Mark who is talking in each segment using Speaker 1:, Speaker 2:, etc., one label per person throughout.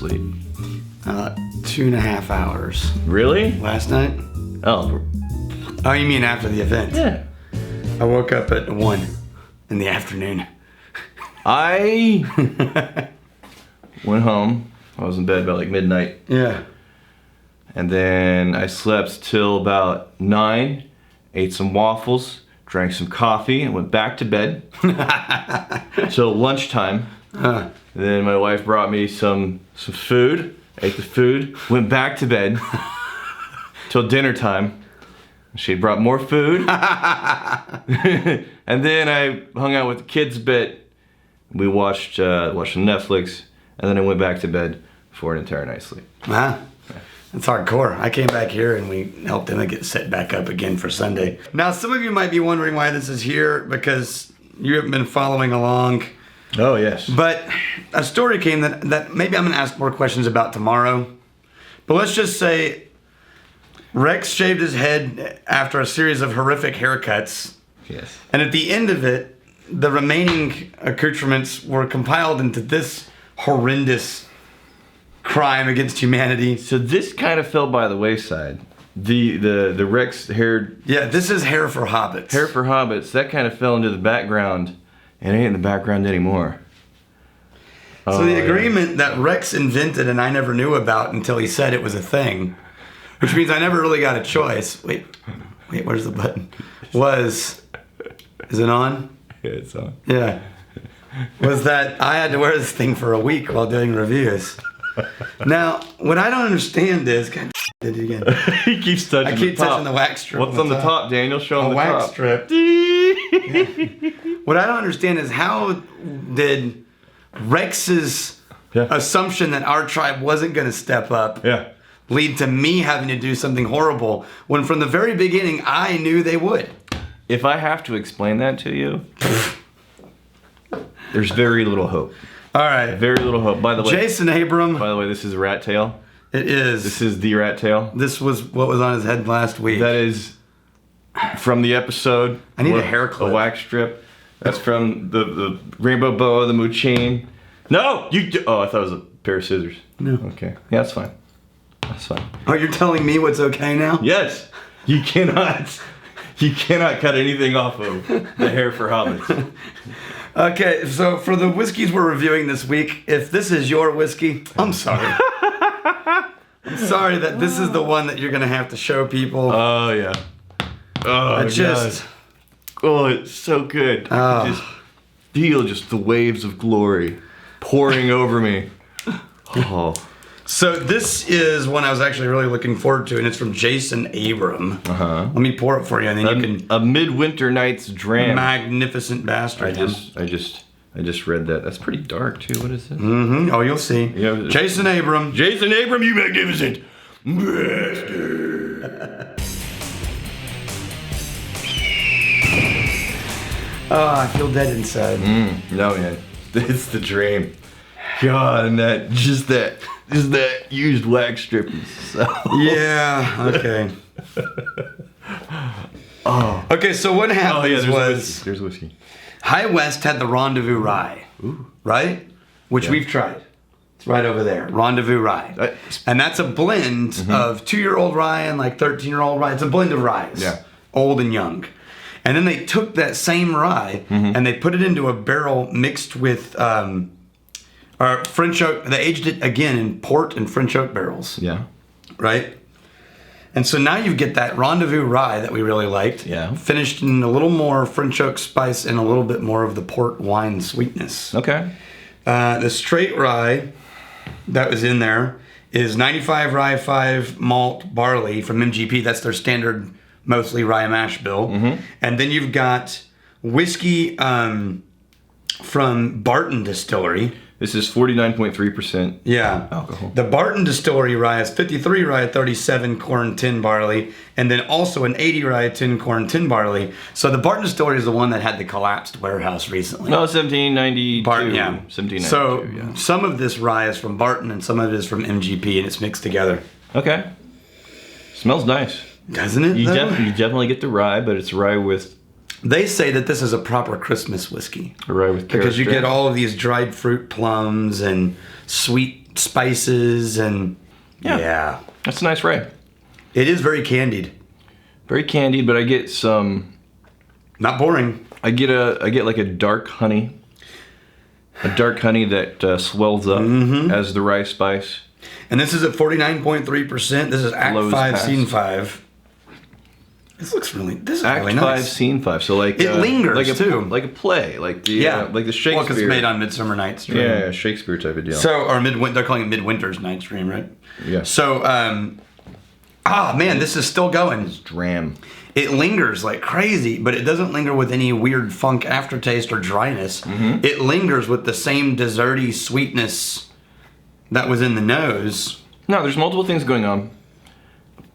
Speaker 1: sleep?
Speaker 2: 2.5 hours.
Speaker 1: Really?
Speaker 2: Last night?
Speaker 1: Oh.
Speaker 2: Oh, you mean after the event?
Speaker 1: Yeah.
Speaker 2: I woke up at 1 in the afternoon.
Speaker 1: I went home. I was in bed about like midnight.
Speaker 2: Yeah.
Speaker 1: And then I slept till about 9, ate some waffles, drank some coffee, and went back to bed till lunchtime. Then my wife brought me some food, ate the food, went back to bed till dinner time. She brought more food. And then I hung out with the kids a bit. We watched Netflix, and then I went back to bed for an entire night's sleep.
Speaker 2: Wow. That's hardcore. I came back here and we helped Emma get set back up again for Sunday. Now, some of you might be wondering why this is here because you haven't been following along.
Speaker 1: Oh, yes.
Speaker 2: But a story came that maybe I'm going to ask more questions about tomorrow. But let's just say Rex shaved his head after a series of horrific haircuts.
Speaker 1: Yes.
Speaker 2: And at the end of it, the remaining accoutrements were compiled into this horrendous crime against humanity.
Speaker 1: So this kind of fell by the wayside. The Rex hair.
Speaker 2: Yeah, this is hair for hobbits.
Speaker 1: Hair for hobbits. That kind of fell into the background. It ain't in the background anymore.
Speaker 2: So the agreement that Rex invented and I never knew about until he said it was a thing, which means I never really got a choice. Wait, where's the button? Is it on?
Speaker 1: Yeah, it's on.
Speaker 2: Yeah. Was that I had to wear this thing for a week while doing reviews. Now, what I don't understand is, God, did it again.
Speaker 1: He keeps touching.
Speaker 2: I keep
Speaker 1: the top.
Speaker 2: touching the wax strip.
Speaker 1: What's on the top, Daniel? Show him the
Speaker 2: wax
Speaker 1: top.
Speaker 2: strip. What I don't understand is how did Rex's assumption that our tribe wasn't going to step up lead to me having to do something horrible when from the very beginning I knew they would?
Speaker 1: If I have to explain that to you, there's very little hope.
Speaker 2: All right.
Speaker 1: Very little hope. By the way,
Speaker 2: Jason Abram.
Speaker 1: By the way, this is a rat tail.
Speaker 2: It is.
Speaker 1: This is the rat tail.
Speaker 2: This was what was on his head last week.
Speaker 1: That is from the episode.
Speaker 2: I need a hair clip.
Speaker 1: A wax strip. That's from the rainbow boa, the moochine. No! Oh, I thought it was a pair of scissors.
Speaker 2: No.
Speaker 1: Okay. Yeah, that's fine. That's fine.
Speaker 2: Oh, you're telling me what's okay now?
Speaker 1: Yes. You cannot cut anything off of the hair for hobbits.
Speaker 2: Okay, so for the whiskeys we're reviewing this week, if this is your whiskey, I'm sorry. I'm sorry that this is the one that you're going to have to show people.
Speaker 1: Oh, yeah. Oh, oh, it's so good. I can just feel just the waves of glory pouring over me. Oh.
Speaker 2: So this is one I was actually really looking forward to, and it's from Jason Abram. Let me pour it for you, and then you can.
Speaker 1: A Midwinter Night's Dram.
Speaker 2: Magnificent bastard.
Speaker 1: I just read that. That's pretty dark too. What is it?
Speaker 2: Oh, you'll see. Yeah, Jason Abram.
Speaker 1: Jason Abram, you magnificent bastard.
Speaker 2: Oh, I feel dead inside.
Speaker 1: No, man, it's the dream. God, and that used wax strip. So.
Speaker 2: Yeah. Okay. Okay. So what happened
Speaker 1: there's whiskey.
Speaker 2: High West had the Rendezvous Rye, right? Which we've tried. It's right over there. Rendezvous Rye, and that's a blend of 2-year-old rye and like 13-year-old rye. It's a blend of ryes, old and young. And then they took that same rye and they put it into a barrel mixed with. French oak, they aged it again in port and French oak barrels. Yeah. Right? And so now you get that Rendezvous Rye that we really liked. Yeah. Finished in a little more French oak spice and a little bit more of the port wine sweetness. Okay. The straight rye that was in there is 95 rye, 5 malt barley from MGP. That's their standard, mostly rye mash bill. And then you've got whiskey from Barton Distillery.
Speaker 1: This is 49.3% alcohol.
Speaker 2: The Barton Distillery rye is 53 rye, 37 corn, 10 barley, and then also an 80 rye, 10 corn, 10 barley. So the Barton Distillery is the one that had the collapsed warehouse recently.
Speaker 1: No, 1792.
Speaker 2: Barton,
Speaker 1: 1792.
Speaker 2: So some of this rye is from Barton and some of it is from MGP, and it's mixed together.
Speaker 1: Okay. Smells nice.
Speaker 2: Doesn't it?
Speaker 1: You definitely get the rye, but it's rye with...
Speaker 2: They say that this is a proper Christmas whiskey.
Speaker 1: A rye with carrot
Speaker 2: because you
Speaker 1: strip.
Speaker 2: get all of these dried fruit plums and sweet spices and yeah.
Speaker 1: That's a nice rye.
Speaker 2: It is very candied.
Speaker 1: Very candied, but I get some.
Speaker 2: Not boring.
Speaker 1: I get like a dark honey. A dark honey that swells up as the rye spice.
Speaker 2: And this is at 49.3%. This is Act 5, Scene 5. This is really
Speaker 1: Act 5,
Speaker 2: nice.
Speaker 1: Scene 5. So like
Speaker 2: it lingers
Speaker 1: like
Speaker 2: too,
Speaker 1: like a play, like the like the Shakespeare.
Speaker 2: Well, 'cause it's made on Midsummer Night's Dream.
Speaker 1: Yeah, Shakespeare type of deal.
Speaker 2: So or Midwinter, they're calling it Midwinter's Night's Dream, right?
Speaker 1: Yeah.
Speaker 2: So man, this is still going.
Speaker 1: It's Dram.
Speaker 2: It lingers like crazy, but it doesn't linger with any weird funk aftertaste or dryness. It lingers with the same desserty sweetness that was in the nose.
Speaker 1: No, there's multiple things going on.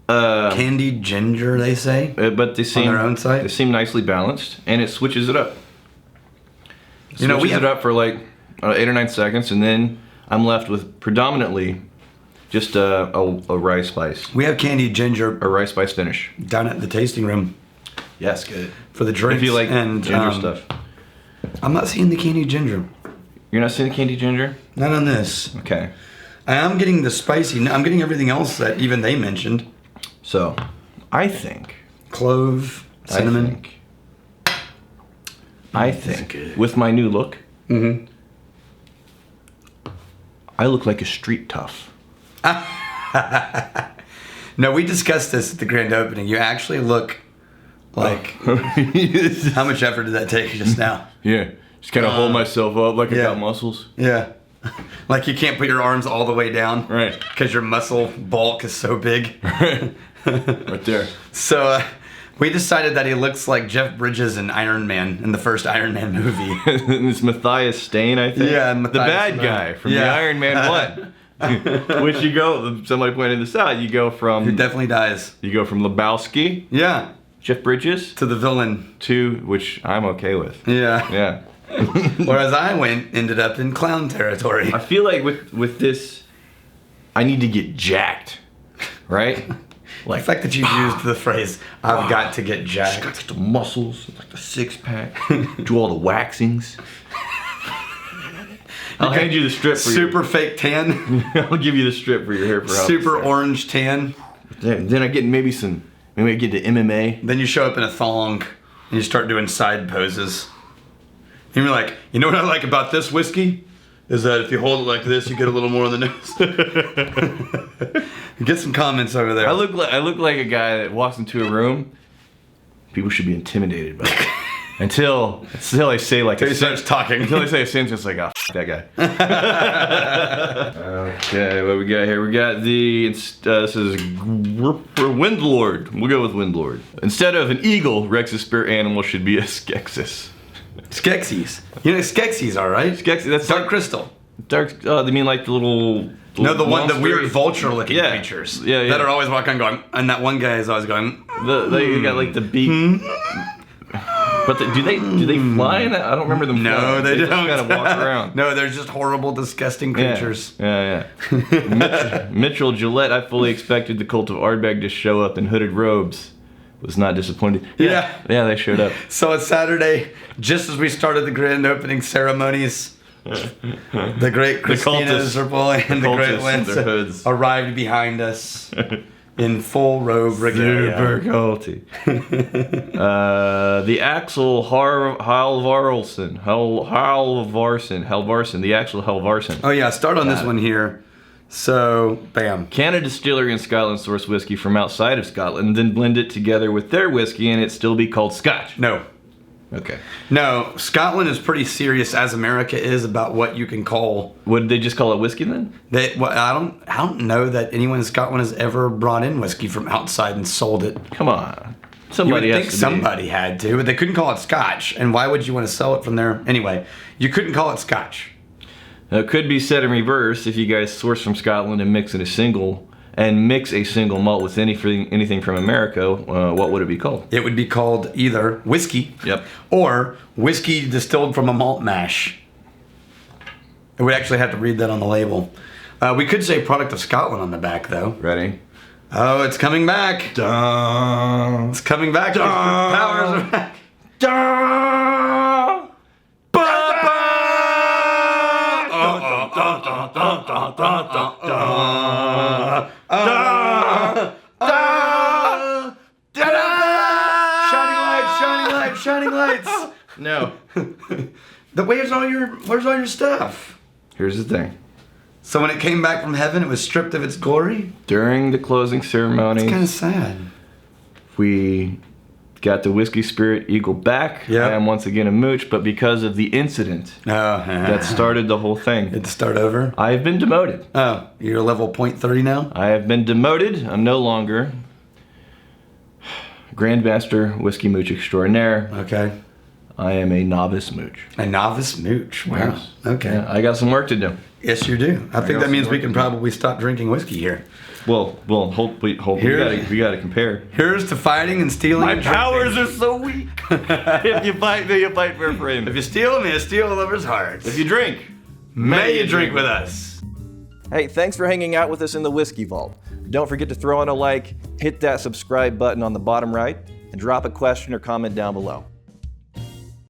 Speaker 2: Candied ginger, they say.
Speaker 1: But they seem
Speaker 2: on their own site.
Speaker 1: They seem nicely balanced, and it switches it up. It
Speaker 2: You know,
Speaker 1: switches it up for like 8 or 9 seconds, and then I'm left with predominantly just a rye spice.
Speaker 2: We have candied ginger
Speaker 1: A rye spice finish.
Speaker 2: down at the tasting room
Speaker 1: Yes, good.
Speaker 2: for the drinks.
Speaker 1: If you like
Speaker 2: and
Speaker 1: ginger stuff.
Speaker 2: I'm not seeing the candied ginger.
Speaker 1: You're not seeing the candied ginger?
Speaker 2: Not on this.
Speaker 1: Okay.
Speaker 2: I am getting the spicy. I'm getting everything else that even they mentioned.
Speaker 1: So, I think...
Speaker 2: Clove, cinnamon.
Speaker 1: I think with my new look, I look like a street tough.
Speaker 2: No, we discussed this at the grand opening. You actually look like... How much effort did that take just now?
Speaker 1: Yeah. Just kind of hold myself up like I got muscles.
Speaker 2: Yeah. Like you can't put your arms all the way down.
Speaker 1: Right.
Speaker 2: Because your muscle bulk is so big.
Speaker 1: Right there.
Speaker 2: So we decided that he looks like Jeff Bridges in Iron Man, in the first Iron Man movie.
Speaker 1: It's Matthias Stain, I think.
Speaker 2: Yeah,
Speaker 1: the bad guy from the Iron Man 1. Which you go, somebody pointed this out, you go from...
Speaker 2: Who definitely dies.
Speaker 1: You go from Lebowski,
Speaker 2: Yeah.
Speaker 1: Jeff Bridges,
Speaker 2: To the villain.
Speaker 1: to, which I'm okay with.
Speaker 2: Yeah.
Speaker 1: Yeah.
Speaker 2: Whereas I ended up in clown territory.
Speaker 1: I feel like with this, I need to get jacked, right?
Speaker 2: Like the fact that you used the phrase, I've got to get jacked.
Speaker 1: Got the muscles, like the 6-pack, do all the waxings. I'll hand you the strip for
Speaker 2: Super fake tan.
Speaker 1: I'll give you the strip for your hair for
Speaker 2: Super orange tan.
Speaker 1: Then I get maybe I get to MMA.
Speaker 2: Then you show up in a thong and you start doing side poses. And you're like, you know what I like about this whiskey? Is that if you hold it like this, you get a little more on the nose. Get some comments over there.
Speaker 1: I look like a guy that walks into a room. People should be intimidated by it. Until they say like
Speaker 2: Until he starts talking.
Speaker 1: Until they say a sentence like, oh, that guy. Okay, what we got here? We got this is Windlord. We'll go with Windlord. Instead of an eagle, Rex's spirit animal should be a Skeksis.
Speaker 2: Skeksis. You know Skeksis are, right?
Speaker 1: Skeksis, that's
Speaker 2: Dark
Speaker 1: like,
Speaker 2: crystal.
Speaker 1: They mean like the little...
Speaker 2: No, the
Speaker 1: monster-
Speaker 2: weird vulture-looking
Speaker 1: Yeah.
Speaker 2: creatures.
Speaker 1: Yeah.
Speaker 2: That are always walking going, and that one guy is always going...
Speaker 1: They got like the beak... But do they fly in that? I don't remember them
Speaker 2: No,
Speaker 1: flying.
Speaker 2: they don't.
Speaker 1: just kind of walk around.
Speaker 2: No, they're just horrible, disgusting creatures.
Speaker 1: Yeah. Mitchell Gillette, I fully expected the cult of Ardbeg to show up in hooded robes. Was not disappointed. Yeah, they showed up.
Speaker 2: So it's Saturday, just as we started the grand opening ceremonies. The great Christinas are pulling, and the great Lance arrived behind us in full robe regalia.
Speaker 1: Super culty. The Axel Halvarsen, the Axel Halvarsen.
Speaker 2: Oh yeah, start on this one here. So, bam.
Speaker 1: Canada Distillery in Scotland source whiskey from outside of Scotland, then blend it together with their whiskey and it still be called Scotch.
Speaker 2: No.
Speaker 1: Okay.
Speaker 2: No, Scotland is pretty serious, as America is, about what you can call.
Speaker 1: Would they just call it whiskey then?
Speaker 2: I don't know that anyone in Scotland has ever brought in whiskey from outside and sold it.
Speaker 1: Come on.
Speaker 2: You would think somebody had to, but they couldn't call it Scotch. And why would you want to sell it from there? Anyway, you couldn't call it Scotch.
Speaker 1: Now, it could be said in reverse if you guys source from Scotland and mix a single malt with anything from America. What would it be called?
Speaker 2: It would be called either whiskey, or whiskey distilled from a malt mash. It would actually have to read that on the label. We could say product of Scotland on the back, though.
Speaker 1: Ready?
Speaker 2: Oh, it's coming back.
Speaker 1: Dun.
Speaker 2: It's coming back. Dun. Powers are back.
Speaker 1: Dun.
Speaker 2: Shining lights.
Speaker 1: No.
Speaker 2: Where's all your stuff?
Speaker 1: Here's the thing.
Speaker 2: So when it came back from heaven, it was stripped of its glory?
Speaker 1: During the closing ceremony,
Speaker 2: It's kind of sad.
Speaker 1: we got the Whiskey Spirit Eagle back.
Speaker 2: Yeah.
Speaker 1: I am once again a mooch, but because of the incident that started the whole thing,
Speaker 2: Had to start over?
Speaker 1: I have been demoted.
Speaker 2: Oh, you're level 0.30 now?
Speaker 1: I have been demoted. I'm no longer Grandmaster Whiskey Mooch Extraordinaire.
Speaker 2: Okay.
Speaker 1: I am a novice mooch.
Speaker 2: A novice mooch. Wow.
Speaker 1: Yes.
Speaker 2: Okay.
Speaker 1: Yeah, I got some work to do.
Speaker 2: Yes, you do. I think
Speaker 1: got
Speaker 2: that means
Speaker 1: some
Speaker 2: we
Speaker 1: work
Speaker 2: can
Speaker 1: to do.
Speaker 2: probably stop drinking whiskey here.
Speaker 1: Well, hold. We gotta compare.
Speaker 2: Here's to fighting and stealing.
Speaker 1: My
Speaker 2: and drinking.
Speaker 1: powers are so weak. If you fight me, you fight for a friend.
Speaker 2: If you steal me, I steal a lover's heart.
Speaker 1: If you drink,
Speaker 2: may you drink with us.
Speaker 1: Hey, thanks for hanging out with us in the Whiskey Vault. Don't forget to throw in a like, hit that subscribe button on the bottom right, and drop a question or comment down below.